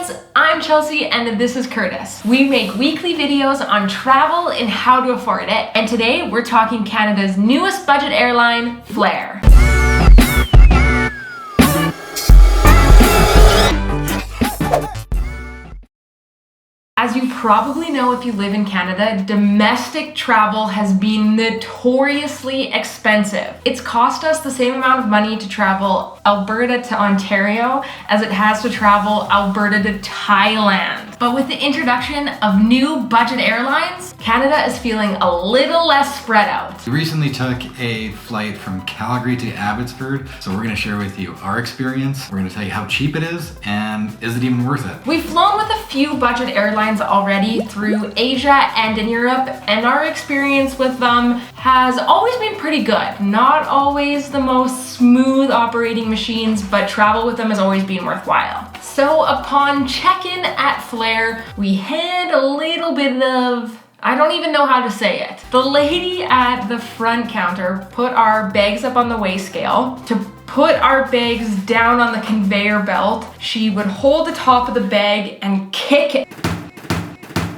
Airlines, I'm Chelsey and this is Kurtis. We make weekly videos on travel and how to afford it, and today we're talking Canada's newest budget airline, Flair. As you probably know if you live in Canada, domestic travel has been notoriously expensive. It's cost us the same amount of money to travel Alberta to Ontario as it has to travel Alberta to Thailand. But with the introduction of new budget airlines, Canada is feeling a little less spread out. We recently took a flight from Calgary to Abbotsford, so we're going to share with you our experience. We're going to tell you how cheap it is and is it even worth it. We've flown with a few budget airlines already through Asia and in Europe, and our experience with them has always been pretty good. Not always the most smooth operating machines, but travel with them has always been worthwhile. So upon check-in at Flair, we had a little bit of, I don't even know how to say it. The lady at the front counter put our bags up on the weigh scale. To put our bags down on the conveyor belt, she would hold the top of the bag and kick it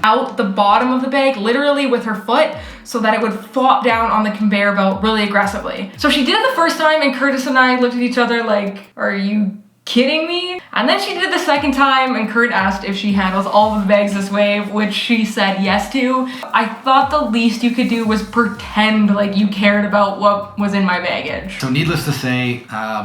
out the bottom of the bag, literally with her foot, so that it would flop down on the conveyor belt really aggressively. So she did it the first time and Kurtis and I looked at each other like, are you kidding me? And then she did it the second time and Kurt asked if she handles all of the bags this way, which she said yes to. I thought the least you could do was pretend like you cared about what was in my baggage. So needless to say,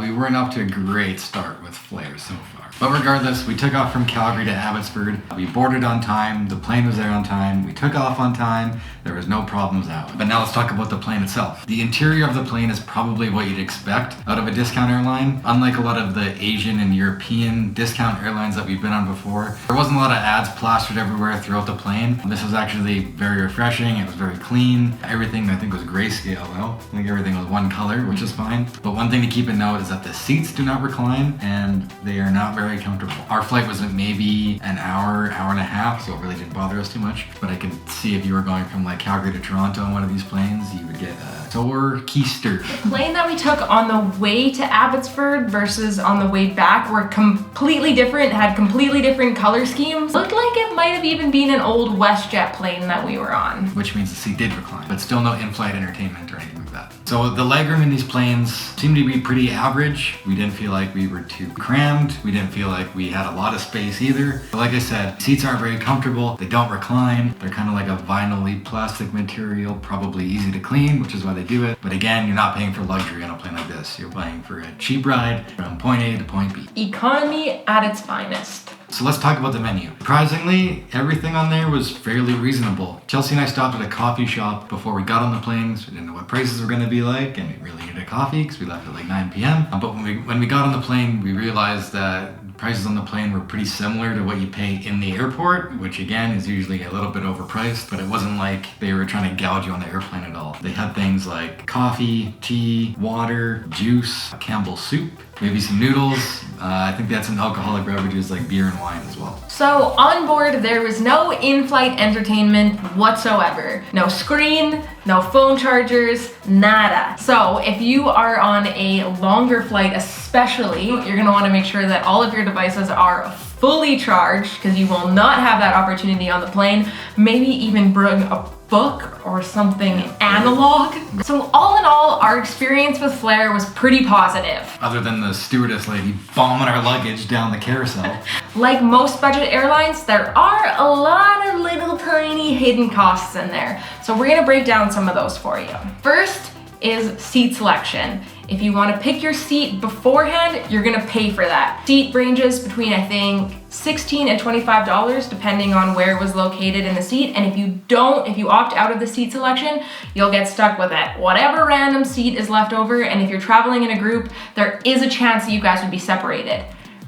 we weren't off to a great start with Flair so far. But regardless, we took off from Calgary to Abbotsford. We boarded on time, the plane was there on time, we took off on time, there was no problems out. But now let's talk about the plane itself. The interior of the plane is probably what you'd expect out of a discount airline. Unlike a lot of the Asian and European discount airlines that we've been on before, there wasn't a lot of ads plastered everywhere throughout the plane. This was actually very refreshing, it was very clean. Everything I think was grayscale though. I think everything was one color, which is fine. But one thing to keep in note is that the seats do not recline and they are not very comfortable. Our flight was maybe an hour and a half, so it really didn't bother us too much. But I can see if you were going from like Calgary to Toronto on one of these planes, you would get a sore keister. The plane that we took on the way to Abbotsford versus on the way back were completely different, had completely different color schemes. Looked like it might have even been an old WestJet plane that we were on. Which means the seat did recline, but still no in-flight entertainment or anything like that. So the legroom in these planes seemed to be pretty average. We didn't feel like we were too crammed. We didn't feel like we had a lot of space either. But like I said, seats aren't very comfortable. They don't recline. They're kind of like a vinyl-y plastic material, probably easy to clean, which is why they do it. But again, you're not paying for luxury on a plane like this. You're paying for a cheap ride from point A to point B. Economy at its finest. So let's talk about the menu. Surprisingly, everything on there was fairly reasonable. Chelsey and I stopped at a coffee shop before we got on the plane, so we didn't know what prices were going to be like, and we really needed a coffee because we left at like 9 p.m. But when we got on the plane, we realized that prices on the plane were pretty similar to what you pay in the airport, which again is usually a little bit overpriced, but it wasn't like they were trying to gouge you on the airplane at all. They had things like coffee, tea, water, juice, Campbell's soup, maybe some noodles. I think they had some alcoholic beverages like beer and wine as well. So on board, there was no in-flight entertainment whatsoever. No screen, no phone chargers, nada. So if you are on a longer flight especially, you're gonna wanna make sure that all of your devices are fully charged because you will not have that opportunity on the plane. Maybe even bring a book or something analog. So all in all, our experience with Flair was pretty positive. Other than the stewardess lady bombing our luggage down the carousel. Like most budget airlines, there are a lot of little tiny hidden costs in there. So we're gonna break down some of those for you. First is seat selection. If you want to pick your seat beforehand, you're gonna pay for that. Seat ranges between, I think, $16 and $25 depending on where it was located in the seat. And if you opt out of the seat selection, you'll get stuck with it. Whatever random seat is left over, and if you're traveling in a group, there is a chance that you guys would be separated.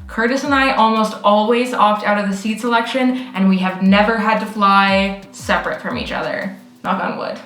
Kurtis and I almost always opt out of the seat selection, and we have never had to fly separate from each other. Knock on wood.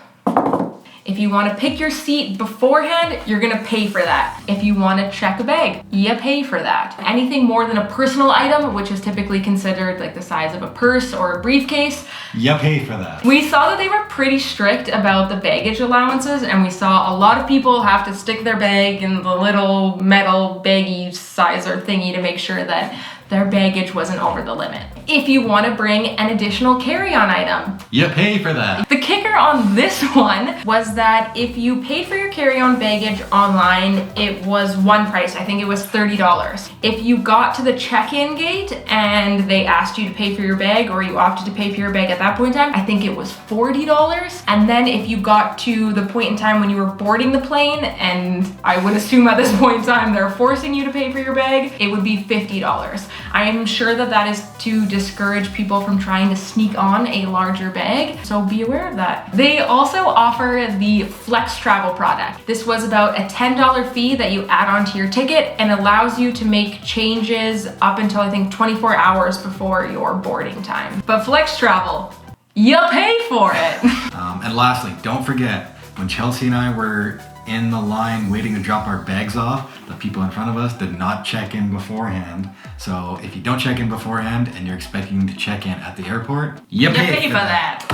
If you want to pick your seat beforehand, you're gonna pay for that. If you want to check a bag, you pay for that. Anything more than a personal item, which is typically considered like the size of a purse or a briefcase, you pay for that. We saw that they were pretty strict about the baggage allowances, and we saw a lot of people have to stick their bag in the little metal baggie sizer thingy to make sure that their baggage wasn't over the limit. If you want to bring an additional carry-on item, you pay for that. The kicker on this one was that if you paid for your carry-on baggage online, it was one price. I think it was $30. If you got to the check-in gate and they asked you to pay for your bag, or you opted to pay for your bag at that point in time, I think it was $40. And then if you got to the point in time when you were boarding the plane, and I would assume at this point in time they're forcing you to pay for your bag, it would be $50. I am sure that that is to discourage people from trying to sneak on a larger bag, so be aware of that. They also offer the Flex Travel product. This was about a $10 fee that you add onto your ticket and allows you to make changes up until I think 24 hours before your boarding time. But Flex Travel, you pay for it. And lastly, don't forget, when Chelsey and I were in the line waiting to drop our bags off, the people in front of us did not check in beforehand. So if you don't check in beforehand and you're expecting to check in at the airport, you pay for that.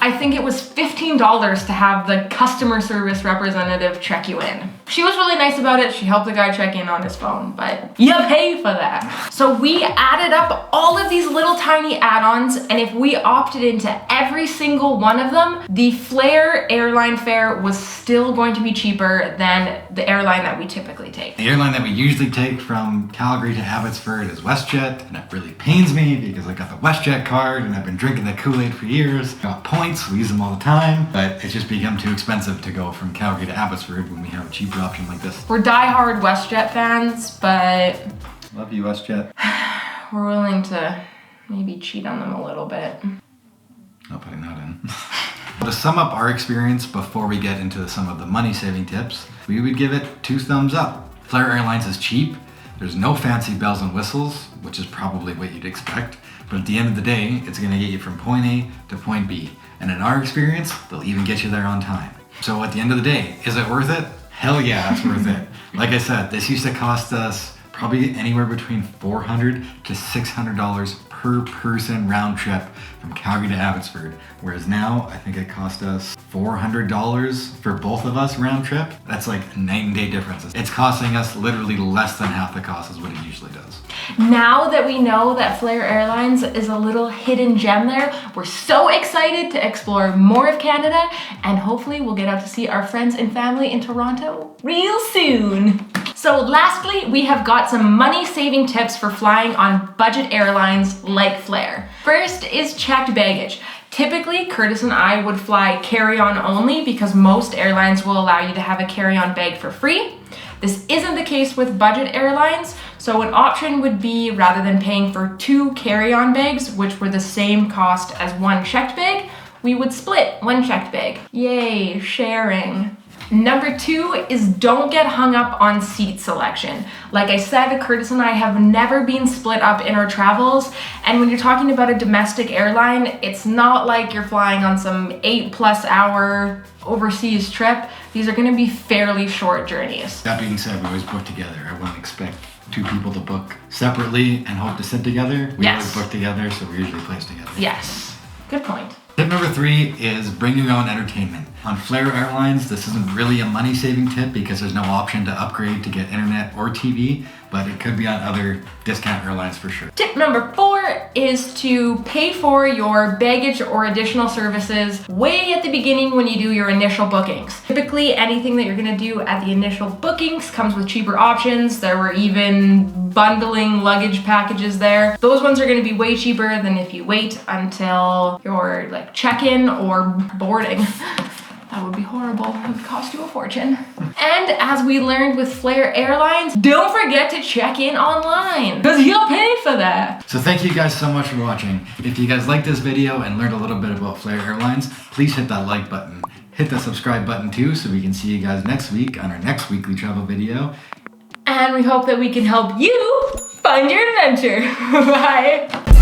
I think it was $15 to have the customer service representative check you in. She was really nice about it. She helped the guy check in on his phone, but you pay for that. So we added up all of these little tiny add-ons, and if we opted into every single one of them, the Flair Airline fare was still going to be cheaper than the airline that we typically take. The airline that we usually take from Calgary to Abbotsford is WestJet, and it really pains me because I got the WestJet card and I've been drinking the Kool-Aid for years. Got points, we use them all the time, but it's just become too expensive to go from Calgary to Abbotsford when we have a cheaper option like this. We're die-hard WestJet fans, but Love you, WestJet. we're willing to maybe cheat on them a little bit. Not putting that in. To sum up our experience before we get into some of the money-saving tips, we would give it 2 thumbs up. Flair Airlines is cheap. There's no fancy bells and whistles, which is probably what you'd expect. But at the end of the day, it's gonna get you from point A to point B. And in our experience, they'll even get you there on time. So at the end of the day, is it worth it? Hell yeah, it's worth it. Like I said, this used to cost us probably anywhere between $400 to $600 per person round trip from Calgary to Abbotsford. Whereas now, I think it cost us $400 for both of us round trip. That's like night and day differences. It's costing us literally less than half the cost as what it usually does. Now that we know that Flair Airlines is a little hidden gem there, we're so excited to explore more of Canada, and hopefully we'll get out to see our friends and family in Toronto real soon. So lastly, we have got some money-saving tips for flying on budget airlines like Flair. First is checked baggage. Typically, Kurtis and I would fly carry-on only because most airlines will allow you to have a carry-on bag for free. This isn't the case with budget airlines, so an option would be, rather than paying for 2 carry-on bags, which were the same cost as 1 checked bag, we would split 1 checked bag. Yay, sharing. Number 2 is don't get hung up on seat selection. Like I said, Kurtis and I have never been split up in our travels, and when you're talking about a domestic airline, it's not like you're flying on some 8+ hour overseas trip. These are gonna be fairly short journeys. That being said, we always book together. I wouldn't expect 2 people to book separately and hope to sit together. We always book together, so we usually place together. Yes, good point. Tip number 3 is bring your own entertainment. On Flair Airlines, this isn't really a money-saving tip because there's no option to upgrade to get internet or TV, but it could be on other discount airlines for sure. Tip number 4 is to pay for your baggage or additional services way at the beginning when you do your initial bookings. Typically, anything that you're gonna do at the initial bookings comes with cheaper options. There were even bundling luggage packages there. Those ones are gonna be way cheaper than if you wait until your check-in or boarding. That would be horrible. It would cost you a fortune. And as we learned with Flair Airlines, don't forget to check in online, because you'll pay for that. So thank you guys so much for watching. If you guys liked this video and learned a little bit about Flair Airlines, please hit that like button. Hit the subscribe button too, so we can see you guys next week on our next weekly travel video. And we hope that we can help you find your adventure. Bye.